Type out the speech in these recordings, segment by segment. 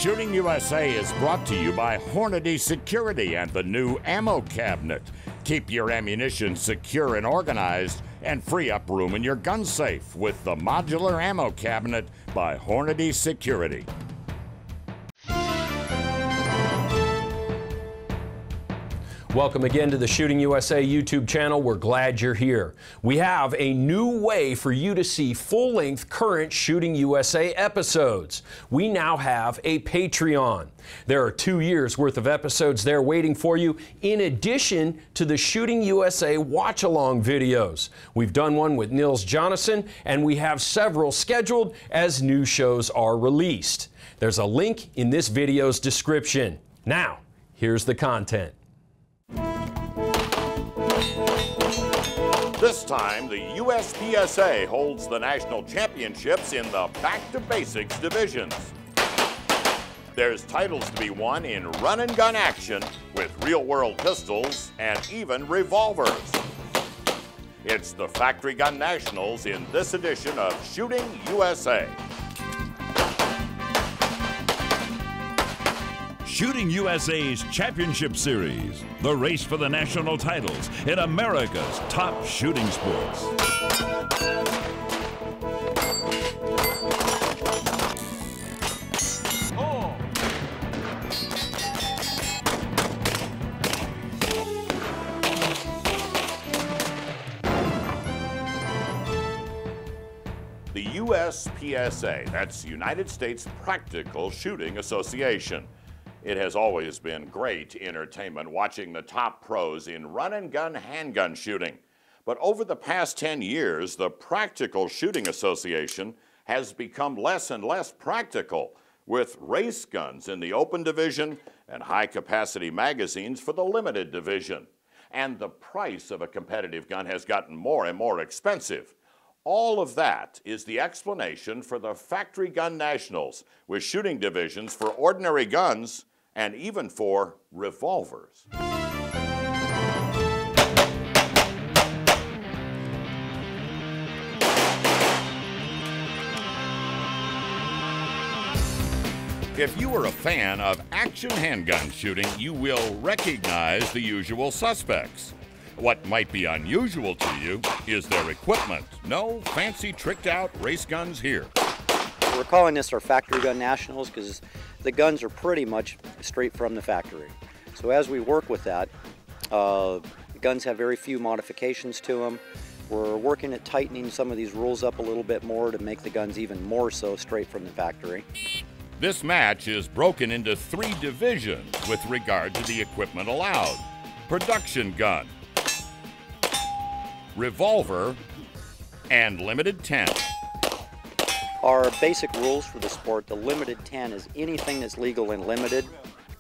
Shooting USA is brought to you by Hornady Security and the new ammo cabinet. Keep your ammunition secure and organized and free up room in your gun safe with the modular ammo cabinet by Hornady Security. Welcome again to the Shooting USA YouTube channel. We're glad you're here. We have a new way for you to see full-length current Shooting USA episodes. We now have a Patreon. There are 2 years worth of episodes there waiting for you, in addition to the Shooting USA watch-along videos. We've done one with Nils Jonasson, and we have several scheduled as new shows are released. There's a link in this video's description. Now, here's the content. This time, the USPSA holds the national championships in the Back to Basics divisions. There's titles to be won in run and gun action with real-world pistols and even revolvers. It's the Factory Gun Nationals in this edition of Shooting USA. Shooting USA's Championship Series, the race for the national titles in America's top shooting sports. The USPSA, that's United States Practical Shooting Association. It has always been great entertainment watching the top pros in run and gun handgun shooting. But over the past 10 years, the Practical Shooting Association has become less and less practical, with race guns in the open division and high-capacity magazines for the limited division. And the price of a competitive gun has gotten more and more expensive. All of that is the explanation for the Factory Gun Nationals, with shooting divisions for ordinary guns and even for revolvers. If you are a fan of action handgun shooting, you will recognize the usual suspects. What might be unusual to you is their equipment. No fancy tricked-out race guns here. We're calling this our Factory Gun Nationals because the guns are pretty much straight from the factory. So as we work with that, the guns have very few modifications to them. We're working at tightening some of these rules up a little bit more to make the guns even more so straight from the factory. This match is broken into 3 divisions with regard to the equipment allowed: production gun, revolver, and limited 10. Our basic rules for the sport, the limited 10 is anything that's legal and limited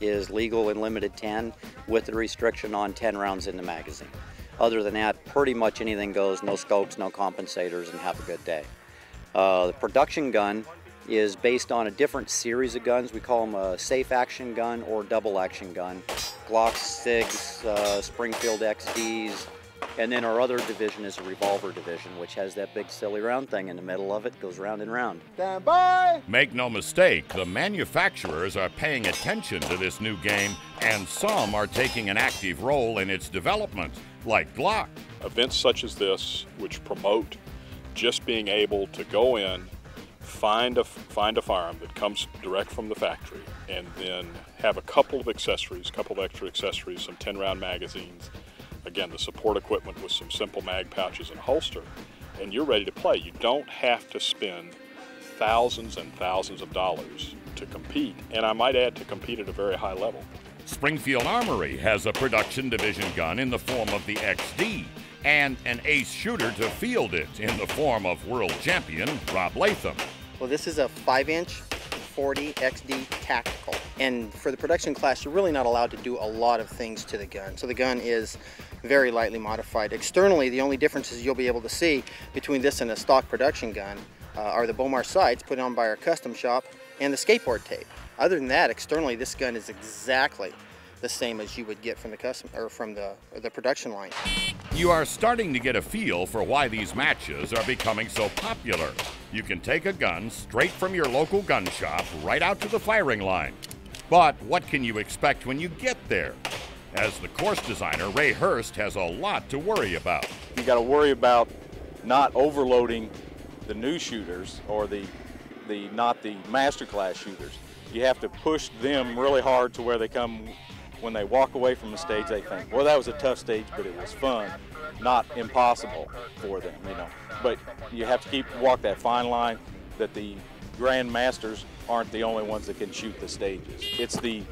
is legal in limited 10 with the restriction on 10 rounds in the magazine. Other than that, pretty much anything goes, no scopes, no compensators, and have a good day. The production gun is based on a different series of guns. We call them a safe action gun or double action gun. Glocks, SIGs, Springfield XDs. And then our other division is a revolver division, which has that big silly round thing in the middle of it, goes round and round. Stand by! Make no mistake, the manufacturers are paying attention to this new game, and some are taking an active role in its development, like Glock. Events such as this, which promote just being able to go in, find a firearm that comes direct from the factory, and then have a couple of extra accessories, some 10-round magazines, again, the support equipment with some simple mag pouches and holster, and you're ready to play. You don't have to spend thousands and thousands of dollars to compete, and I might add to compete at a very high level. Springfield Armory has a production division gun in the form of the XD, and an ace shooter to field it in the form of world champion Rob Latham. Well, this is a 5-inch 40 XD tactical, and for the production class, you're really not allowed to do a lot of things to the gun. So the gun is very lightly modified. Externally, the only differences you'll be able to see between this and a stock production gun are the Bomar sights put on by our custom shop and the skateboard tape. Other than that, externally, this gun is exactly the same as you would get from the custom or from the production line. You are starting to get a feel for why these matches are becoming so popular. You can take a gun straight from your local gun shop right out to the firing line. But what can you expect when you get there? As the course designer, Ray Hurst has a lot to worry about. You got to worry about not overloading the new shooters or not the master class shooters. You have to push them really hard to where they come, when they walk away from the stage, they think, well, that was a tough stage, but it was fun, not impossible for them, you know. But you have to walk that fine line that the Grand Masters aren't the only ones that can shoot the stages. It's the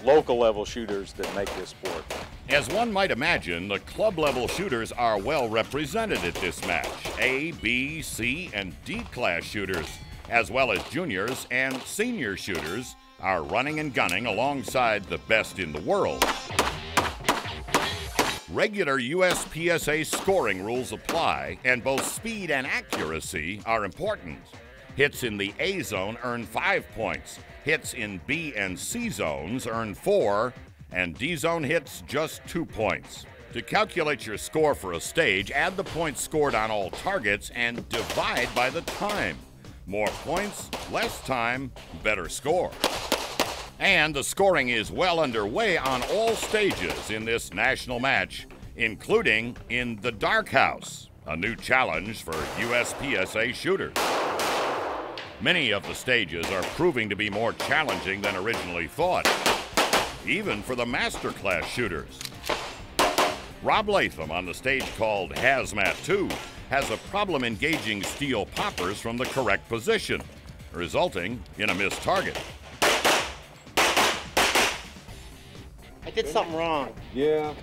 local level shooters that make this sport. As one might imagine, the club level shooters are well represented at this match. A, B, C, and D class shooters, as well as juniors and senior shooters, are running and gunning alongside the best in the world. Regular USPSA scoring rules apply, and both speed and accuracy are important. Hits in the A zone earn 5 points. Hits in B and C zones earn 4, and D zone hits just 2 points. To calculate your score for a stage, add the points scored on all targets and divide by the time. More points, less time, better score. And the scoring is well underway on all stages in this national match, including in the Dark House, a new challenge for USPSA shooters. Many of the stages are proving to be more challenging than originally thought, even for the master class shooters. Rob Latham on the stage called Hazmat 2 has a problem engaging steel poppers from the correct position, resulting in a missed target. I did something wrong. Yeah,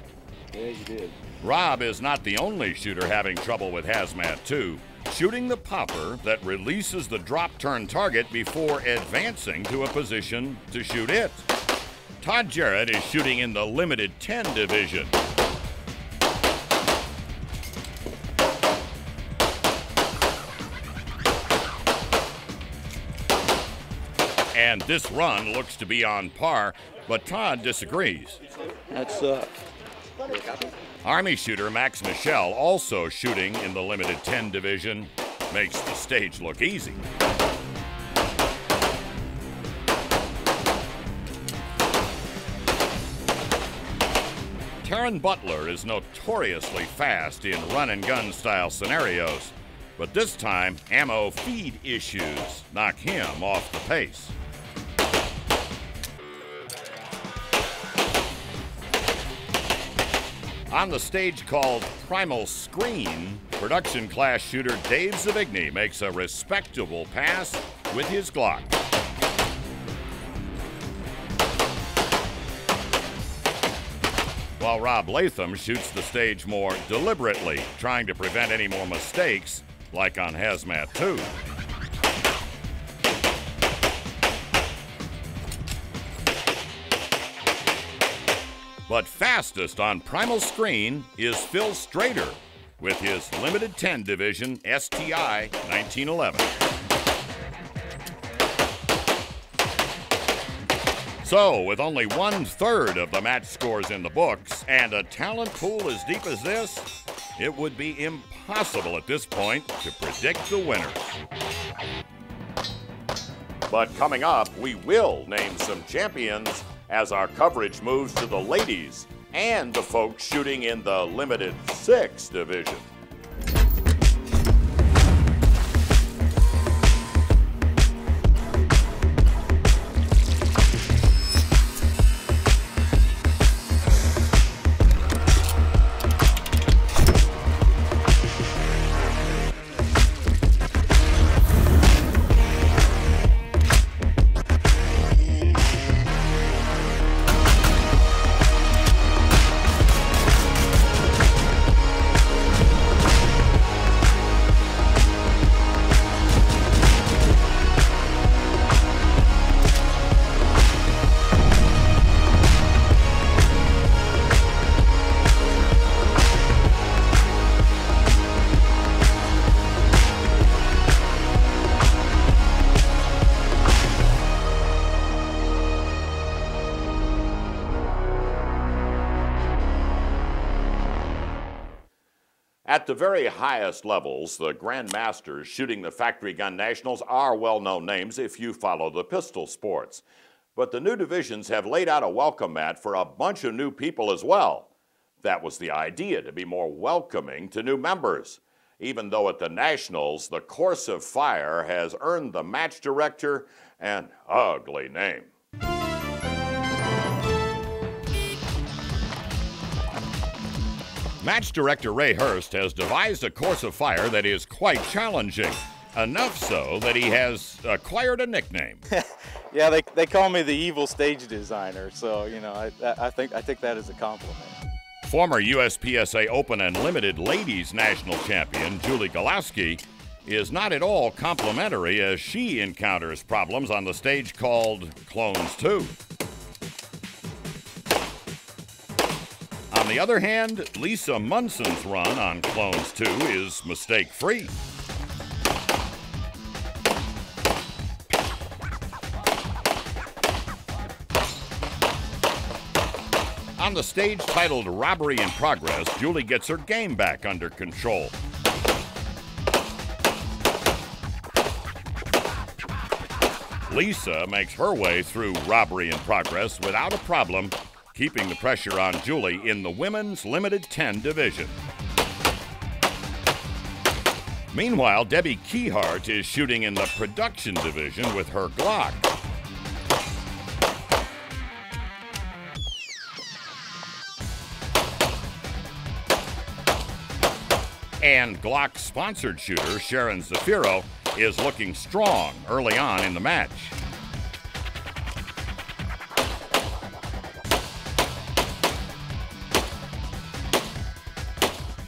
you did. Rob is not the only shooter having trouble with Hazmat 2, shooting the popper that releases the drop turn target before advancing to a position to shoot it. Todd Jarrett is shooting in the limited 10 division. And this run looks to be on par, but Todd disagrees. That's Army shooter Max Michel, also shooting in the limited 10 division, makes the stage look easy. Taryn Butler is notoriously fast in run and gun style scenarios, but this time ammo feed issues knock him off the pace. On the stage called Primal Screen, production class shooter Dave Zavigny makes a respectable pass with his Glock. While Rob Latham shoots the stage more deliberately, trying to prevent any more mistakes, like on Hazmat 2. But fastest on Primal Screen is Phil Strader with his limited 10 division STI 1911. So, with only 1/3 of the match scores in the books and a talent pool as deep as this, it would be impossible at this point to predict the winners. But coming up, we will name some champions as our coverage moves to the ladies and the folks shooting in the limited 6 division. At the very highest levels, the grandmasters shooting the factory gun nationals are well-known names if you follow the pistol sports. But the new divisions have laid out a welcome mat for a bunch of new people as well. That was the idea, to be more welcoming to new members. Even though at the nationals, the course of fire has earned the match director an ugly name. Match director Ray Hurst has devised a course of fire that is quite challenging. Enough so that he has acquired a nickname. Yeah, they call me the evil stage designer, so you know I think that is a compliment. Former USPSA Open and Limited Ladies National Champion Julie Golowski is not at all complimentary as she encounters problems on the stage called Clones 2. On the other hand, Lisa Munson's run on Clones 2 is mistake-free. On the stage titled Robbery in Progress, Julie gets her game back under control. Lisa makes her way through Robbery in Progress without a problem, keeping the pressure on Julie in the women's limited 10 division. Meanwhile, Debbie Keyhart is shooting in the production division with her Glock. And Glock-sponsored shooter Sharon Zafiro is looking strong early on in the match.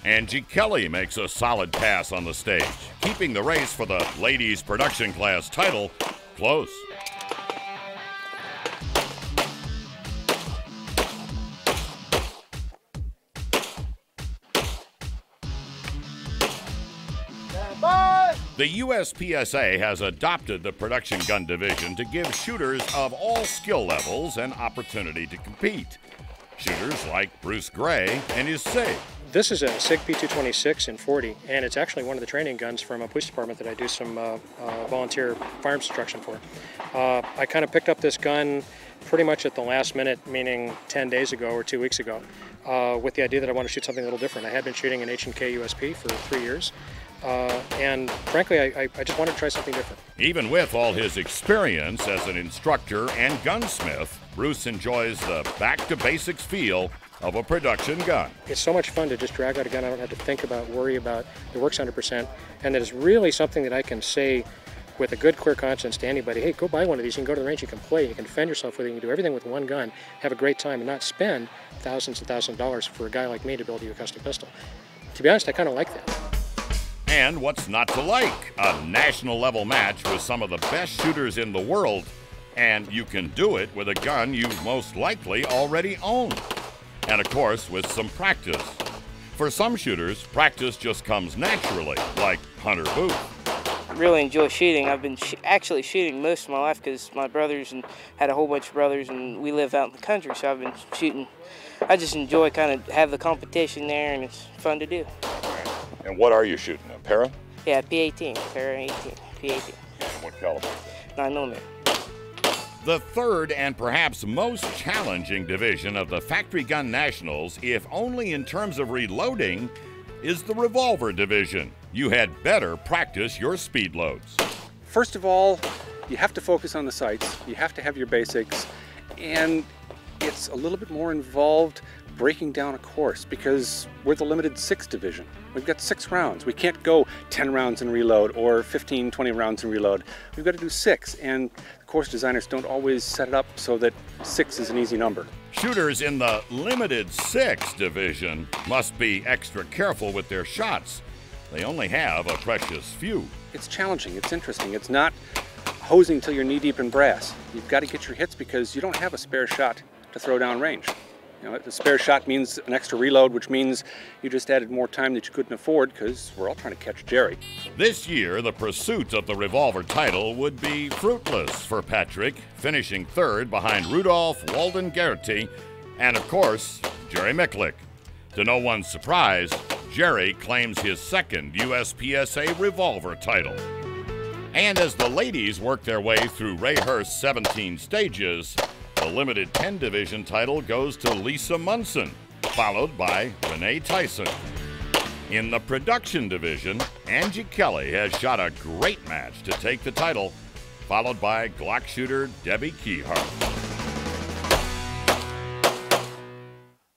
Angie Kelly makes a solid pass on the stage, keeping the race for the ladies' production class title close. The USPSA has adopted the production gun division to give shooters of all skill levels an opportunity to compete. Shooters like Bruce Gray and his SIG. This is a SIG P226 in 40, and it's actually one of the training guns from a police department that I do some volunteer firearms instruction for. I kind of picked up this gun pretty much at the last minute, meaning 10 days ago or 2 weeks ago, with the idea that I want to shoot something a little different. I had been shooting an H&K USP for 3 years, and frankly, I just wanted to try something different. Even with all his experience as an instructor and gunsmith, Bruce enjoys the back-to-basics feel of a production gun. It's so much fun to just drag out a gun I don't have to think about, worry about. It works 100%, and that is really something that I can say with a good, clear conscience to anybody, hey, go buy one of these, you can go to the range, you can play, you can defend yourself with it, you can do everything with one gun, have a great time, and not spend thousands and thousands of dollars for a guy like me to build you a custom pistol. To be honest, I kind of like that. And what's not to like? A national-level match with some of the best shooters in the world, and you can do it with a gun you most likely already own. And of course, with some practice. For some shooters, practice just comes naturally, like Hunter Booth. I really enjoy shooting. I've been actually shooting most of my life because my brothers and had a whole bunch of brothers, and we live out in the country, so I've been shooting. I just enjoy kind of have the competition there, and it's fun to do. And what are you shooting, a para? Yeah, P18, para 18, P18. And what caliber? 9mm. The third and perhaps most challenging division of the Factory Gun Nationals, if only in terms of reloading, is the revolver division. You had better practice your speed loads. First of all, you have to focus on the sights, you have to have your basics, and it's a little bit more involved breaking down a course because we're the limited 6 division. We've got 6 rounds. We can't go 10 rounds and reload or 15, 20 rounds and reload. We've got to do 6, and the course designers don't always set it up so that 6 is an easy number. Shooters in the limited 6 division must be extra careful with their shots. They only have a precious few. It's challenging, it's interesting. It's not hosing till you're knee-deep in brass. You've got to get your hits because you don't have a spare shot to throw down range. You know, the spare shot means an extra reload, which means you just added more time that you couldn't afford because we're all trying to catch Jerry. This year, the pursuit of the revolver title would be fruitless for Patrick, finishing 3rd behind Rudolph Walden Gertie and, of course, Jerry Micklick. To no one's surprise, Jerry claims his second USPSA revolver title. And as the ladies work their way through Ray Hurst's 17 stages, the Limited 10 division title goes to Lisa Munson, followed by Renee Tyson. In the production division, Angie Kelly has shot a great match to take the title, followed by Glock shooter Debbie Keyhart.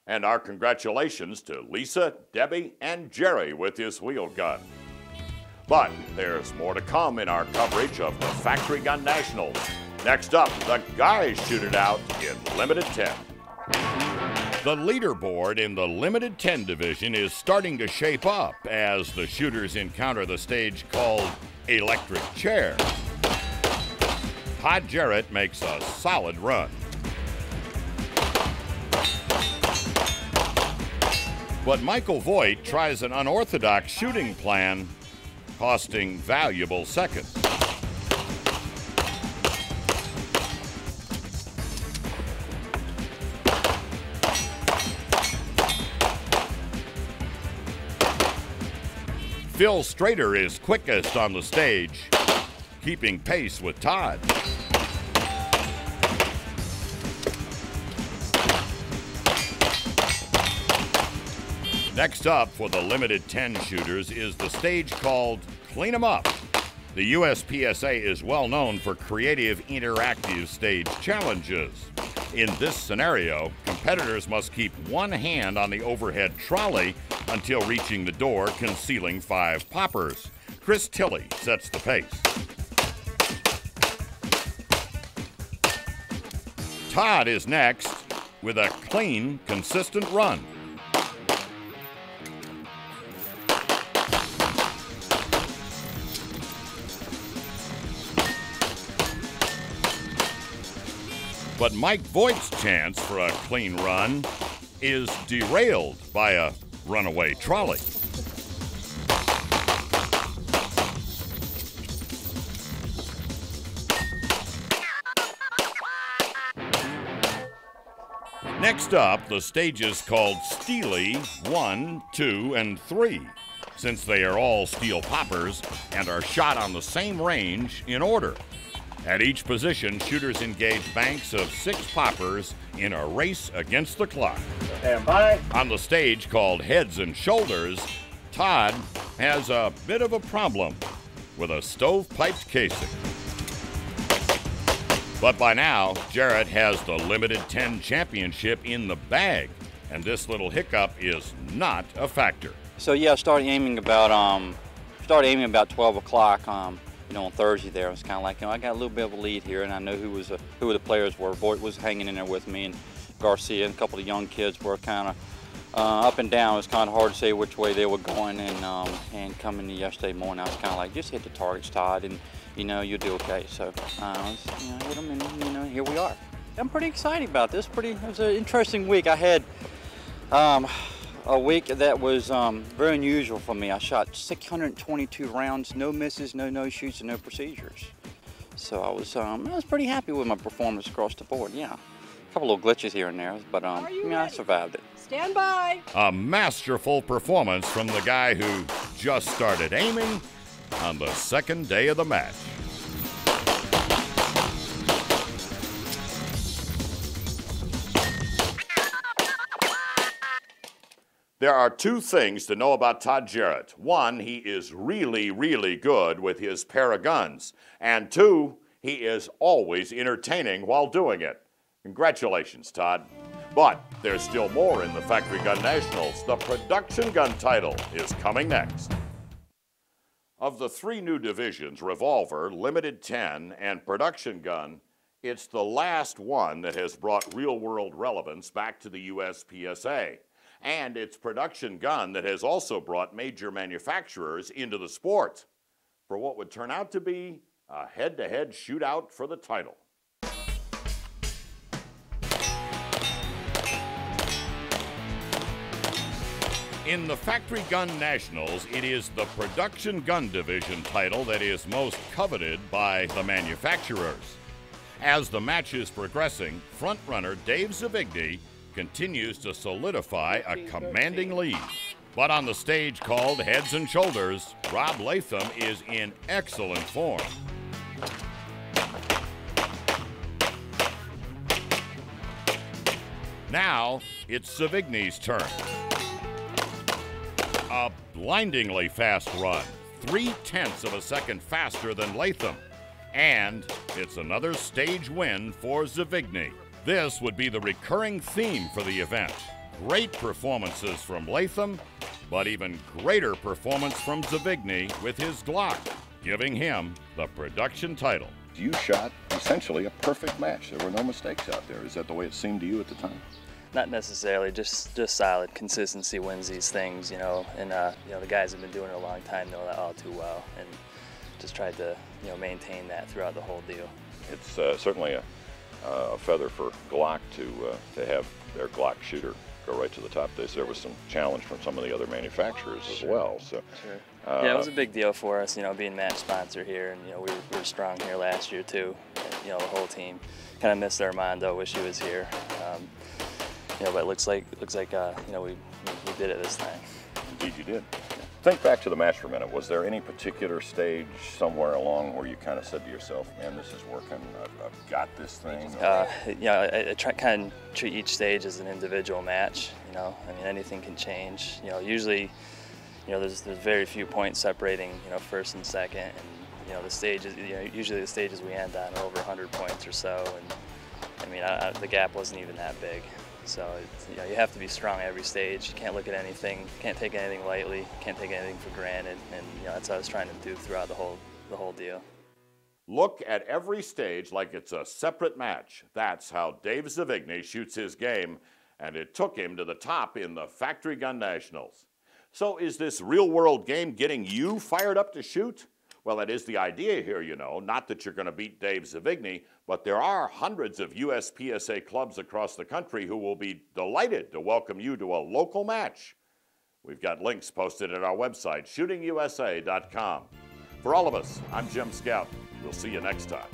And our congratulations to Lisa, Debbie, and Jerry with his wheel gun. But there's more to come in our coverage of the Factory Gun Nationals. Next up, the guys shoot it out in Limited 10. The leaderboard in the Limited 10 division is starting to shape up as the shooters encounter the stage called Electric Chair. Todd Jarrett makes a solid run. But Michael Voigt tries an unorthodox shooting plan, costing valuable seconds. Phil Strader is quickest on the stage, keeping pace with Todd. Next up for the Limited 10 shooters is the stage called Clean 'em Up. The USPSA is well known for creative, interactive stage challenges. In this scenario, competitors must keep one hand on the overhead trolley until reaching the door concealing 5 poppers. Chris Tilley sets the pace. Todd is next with a clean, consistent run. But Mike Voigt's chance for a clean run is derailed by a runaway trolley. Next up, the stage is called Steely 1, 2, and 3, since they are all steel poppers and are shot on the same range in order. At each position, shooters engage banks of 6 poppers in a race against the clock. Stand by. On the stage called Heads and Shoulders, Todd has a bit of a problem with a stove-piped casing. But by now, Jarrett has the Limited 10 championship in the bag, and this little hiccup is not a factor. So yeah, I started aiming about 12 o'clock. On Thursday there, I was kind of like, I got a little bit of a lead here, and I know who the players were. Voigt was hanging in there with me, and Garcia and a couple of young kids were kind of up and down. It was kind of hard to say which way they were going, and coming to yesterday morning, I was kind of like, just hit the targets, Todd, and you'll do okay. So hit them, and here we are. I'm pretty excited about this. It was an interesting week. I had a week that was very unusual for me. I shot 622 rounds, no misses, no shoots, and no procedures. So I was pretty happy with my performance across the board. Yeah, a couple of glitches here and there, but I survived it. Stand by. A masterful performance from the guy who just started aiming on the second day of the match. There are 2 things to know about Todd Jarrett. 1, he is really, really good with his pair of guns. And 2, he is always entertaining while doing it. Congratulations, Todd. But there's still more in the Factory Gun Nationals. The production gun title is coming next. Of the 3 new divisions, Revolver, Limited 10, and Production Gun, it's the last one that has brought real-world relevance back to the USPSA. And it's Production Gun that has also brought major manufacturers into the sport for what would turn out to be a head-to-head shootout for the title. In the Factory Gun Nationals, it is the Production Gun Division title that is most coveted by the manufacturers. As the match is progressing, frontrunner Dave Zavigny continues to solidify a commanding lead. But on the stage called Heads and Shoulders, Rob Latham is in excellent form. Now it's Savigny's turn. A blindingly fast run, 0.3 of a second faster than Latham. And it's another stage win for Savigny. This would be the recurring theme for the event. Great performances from Latham, but even greater performance from Savigny with his Glock, giving him the production title. You shot essentially a perfect match. There were no mistakes out there. Is that the way it seemed to you at the time? Not necessarily, just solid. Consistency wins these things, you know, and you know, the guys have been doing it a long time, know that all too well, and just tried to, you know, maintain that throughout the whole deal. It's certainly a feather for Glock to have their Glock shooter go right to the top. There was some challenge from some of the other manufacturers as well. So, yeah, it was a big deal for us, you know, being match sponsor here, and you know, we were strong here last year too. And, you know, the whole team kind of missed Armando. Wish he was here. You know, but it looks like you know, we did it this time. Indeed, you did. Think back to the match for a minute. Was there any particular stage somewhere along where you kind of said to yourself, "Man, this is working. I've got this thing"? You know, I kind of treat each stage as an individual match. You know, I mean, anything can change. You know, usually, you know, there's very few points separating, you know, first and second, and you know, the stages, you know, usually the stages we end on are over 100 points or so, and I mean, the gap wasn't even that big. So you know, you have to be strong every stage. You can't look at anything, can't take anything lightly, can't take anything for granted, and you know, that's what I was trying to do throughout the whole deal. Look at every stage like it's a separate match. That's how Dave Savigny shoots his game, and it took him to the top in the Factory Gun Nationals. So is this real-world game getting you fired up to shoot? Well, that is the idea here, you know. Not that you're going to beat Dave Savigny, but there are hundreds of USPSA clubs across the country who will be delighted to welcome you to a local match. We've got links posted at our website, shootingusa.com. For all of us, I'm Jim Scout. We'll see you next time.